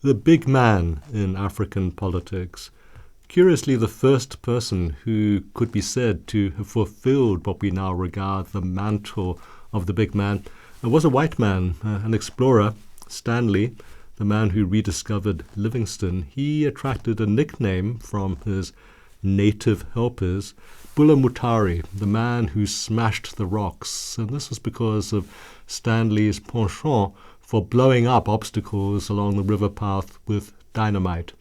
The big man in African politics, curiously the first person who could be said to have fulfilled what we now regard the mantle of the big man, was a white man, an explorer, Stanley, the man who rediscovered Livingstone. He attracted a nickname from his native helpers, Bula Mutari, the man who smashed the rocks. And this was because of Stanley's penchant for blowing up obstacles along the river path with dynamite.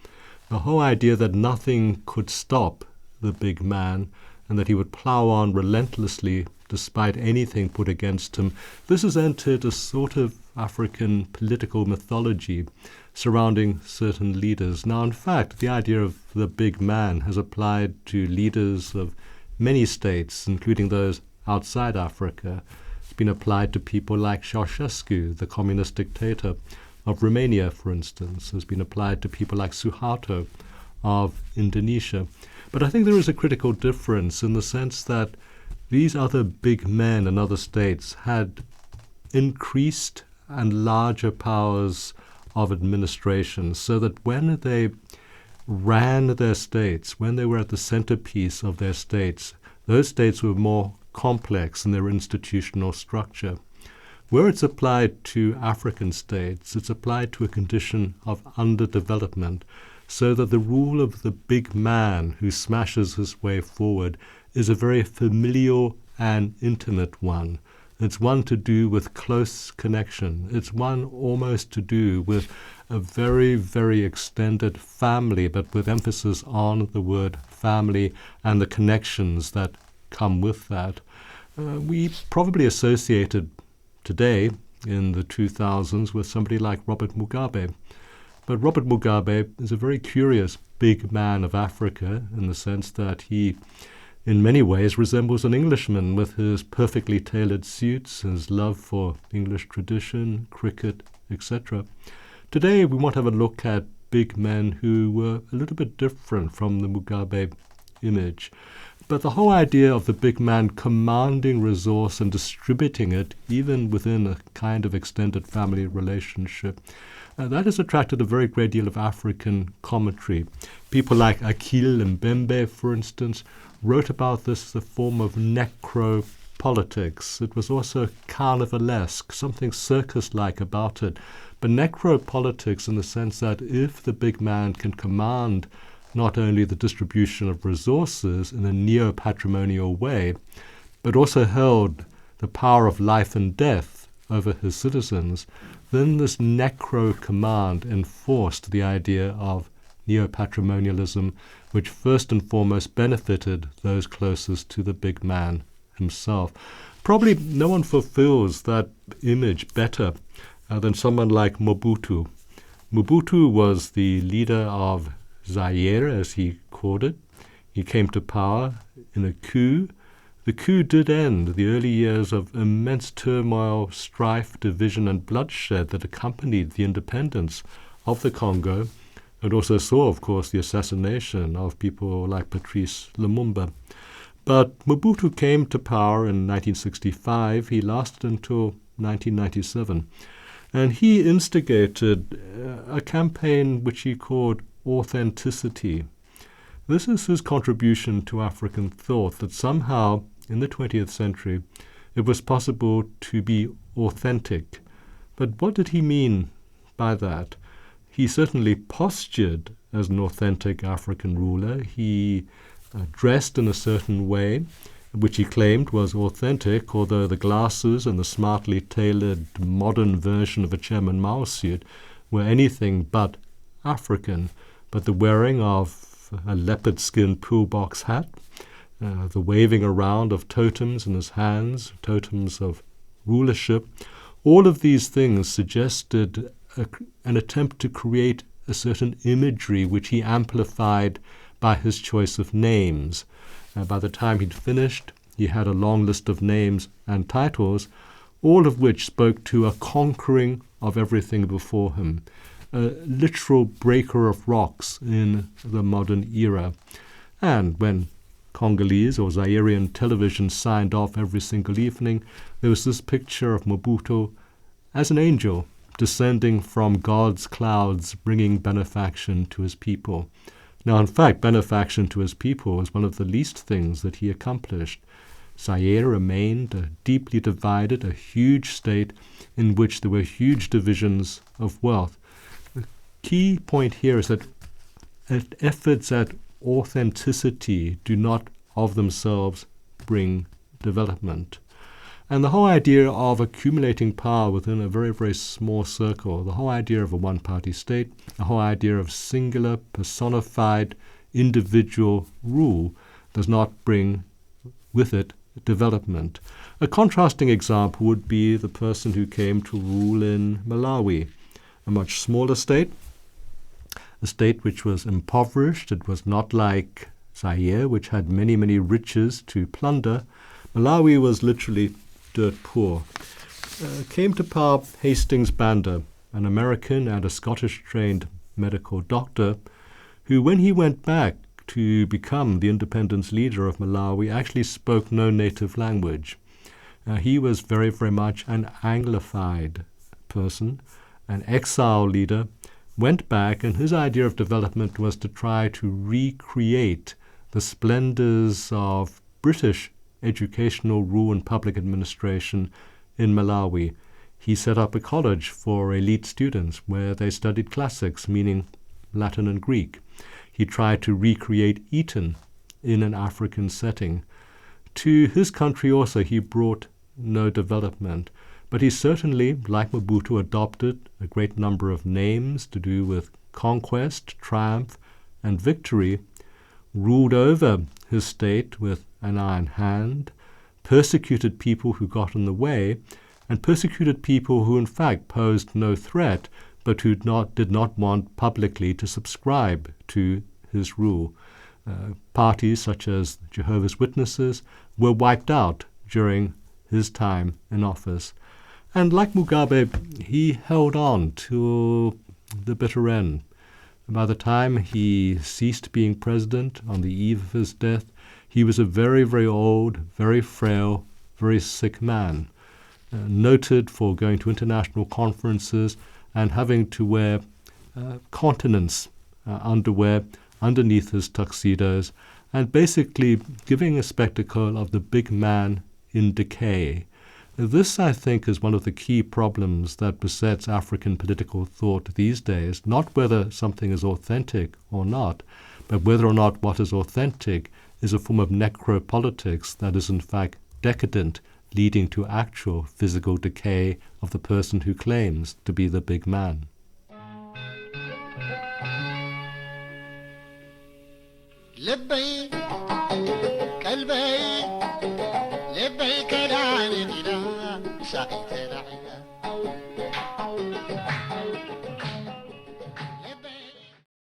The whole idea that nothing could stop the big man and that he would plow on relentlessly despite anything put against him, this has entered a sort of African political mythology surrounding certain leaders. Now, in fact, the idea of the big man has applied to leaders of many states, including those outside Africa. It's been applied to people like Ceausescu, the communist dictator of Romania, for instance. Has been applied to people like Suharto of Indonesia. But I think there is a critical difference in the sense that these other big men in other states had increased and larger powers of administration, so that when they ran their states, when they were at the centerpiece of their states, those states were more complex in their institutional structure. Where it's applied to African states, it's applied to a condition of underdevelopment, so that the rule of the big man who smashes his way forward is a very familial and intimate one. It's one to do with close connection. It's one almost to do with a very, very extended family, but with emphasis on the word family and the connections that come with that. We probably associated today in the 2000s with somebody like Robert Mugabe. But Robert Mugabe is a very curious big man of Africa in the sense that he, in many ways, resembles an Englishman with his perfectly tailored suits, his love for English tradition, cricket, etc. Today we want to have a look at big men who were a little bit different from the Mugabe image. But the whole idea of the big man commanding resource and distributing it, even within a kind of extended family relationship, that has attracted a very great deal of African commentary. People like Akil Mbembe, for instance, wrote about this as a form of necropolitics. It was also carnivalesque, something circus-like about it. But necropolitics in the sense that if the big man can command not only the distribution of resources in a neo-patrimonial way, but also held the power of life and death over his citizens, then this necro-command enforced the idea of neo-patrimonialism, which first and foremost benefited those closest to the big man himself. Probably no one fulfills that image better than someone like Mobutu. Mobutu was the leader of Zaire, as he called it. He came to power in a coup. The coup did end the early years of immense turmoil, strife, division, and bloodshed that accompanied the independence of the Congo, and also saw, of course, the assassination of people like Patrice Lumumba. But Mobutu came to power in 1965. He lasted until 1997. And he instigated a campaign which he called authenticity. This is his contribution to African thought, that somehow in the 20th century it was possible to be authentic. But what did he mean by that? He certainly postured as an authentic African ruler. He dressed in a certain way, which he claimed was authentic, although the glasses and the smartly tailored modern version of a Chairman Mao suit were anything but African. But the wearing of a leopard skin pillbox hat, the waving around of totems in his hands, totems of rulership, all of these things suggested an attempt to create a certain imagery which he amplified by his choice of names. By the time he'd finished, he had a long list of names and titles, all of which spoke to a conquering of everything before him. a literal breaker of rocks in the modern era. And when Congolese or Zairian television signed off every single evening, there was this picture of Mobutu as an angel descending from God's clouds, bringing benefaction to his people. Now, in fact, benefaction to his people was one of the least things that he accomplished. Zaire remained a deeply divided, a huge state in which there were huge divisions of wealth. The key point here is that efforts at authenticity do not of themselves bring development. And the whole idea of accumulating power within a very, very small circle, the whole idea of a one-party state, the whole idea of singular, personified, individual rule does not bring with it development. A contrasting example would be the person who came to rule in Malawi, a much smaller state, a state which was impoverished. It was not like Zaire, which had many, many riches to plunder. Malawi was literally dirt poor. Came to power Hastings Banda, an American and a Scottish-trained medical doctor, who, when he went back to become the independence leader of Malawi, actually spoke no native language. He was very, very much an Anglified person, an exile leader, went back, and his idea of development was to try to recreate the splendors of British educational rule and public administration in Malawi. He set up a college for elite students where they studied classics, meaning Latin and Greek. He tried to recreate Eton in an African setting. To his country also he brought no development, but he certainly, like Mobutu, adopted a great number of names to do with conquest, triumph, and victory, ruled over his state with an iron hand, persecuted people who got in the way, and persecuted people who in fact posed no threat, but who did not want publicly to subscribe to his rule. Parties such as Jehovah's Witnesses were wiped out during his time in office. And like Mugabe, he held on to the bitter end. By the time he ceased being president, on the eve of his death, he was a very, very old, very frail, very sick man, noted for going to international conferences and having to wear continence underwear underneath his tuxedos, and basically giving a spectacle of the big man in decay. This, I think, is one of the key problems that besets African political thought these days, not whether something is authentic or not, but whether or not what is authentic is a form of necropolitics that is in fact decadent, leading to actual physical decay of the person who claims to be the big man. لبيك قلبي لبيك دعني سقيت رعيا